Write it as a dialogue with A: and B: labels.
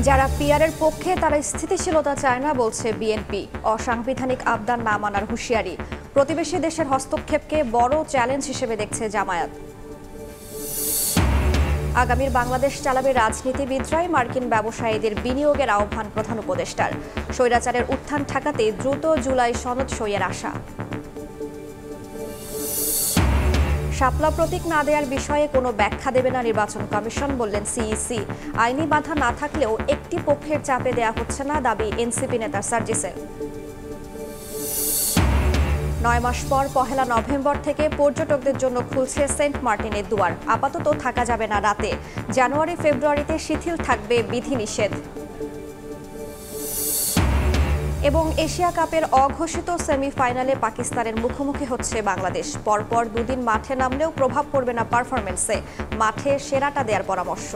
A: যারা পিআরের পক্ষে তারা স্থিতিশীলতা চায় না বলছে বিএনপি। অসাংবিধানিক আবদার না মানার হুঁশিয়ারি। প্রতিবেশী দেশের হস্তক্ষেপকে বড় চ্যালেঞ্জ হিসেবে দেখছে জামায়াত। আগামীর বাংলাদেশ চালাবে রাজনীতিবিদরাই, মার্কিন ব্যবসায়ীদের বিনিয়োগের আহ্বান প্রধান উপদেষ্টার। স্বৈরাচারের উত্থান ঠেকাতে দ্রুত জুলাই সনদ সইয়ের আশা। শাপলা প্রতীক না দেওয়ার বিষয়ে কোনো ব্যাখ্যা দেবে না নির্বাচন কমিশন, বললেন সিইসি। আইনি বাধা না থাকলেও একটি পক্ষের চাপে দেয়া হচ্ছে না, দাবি এনসিপি নেতা সার্জিসের। 9 মাস পর 1 নভেম্বর থেকে পর্যটকদের জন্য খুলছে সেন্ট মার্টিনের দুয়ার। আপাতত থাকা যাবে না রাতে। জানুয়ারি ফেব্রুয়ারিতে শিথিল থাকবে বিধিনিষেধ। এবং এশিয়া কাপের অঘোষিত সেমিফাইনালে পাকিস্তানের মুখোমুখি হচ্ছে বাংলাদেশ। পরপর দুদিন মাঠে নামলেও প্রভাব পড়বে না পারফরম্যান্সে, মাঠে সেরাটা দেওয়ার পরামর্শ।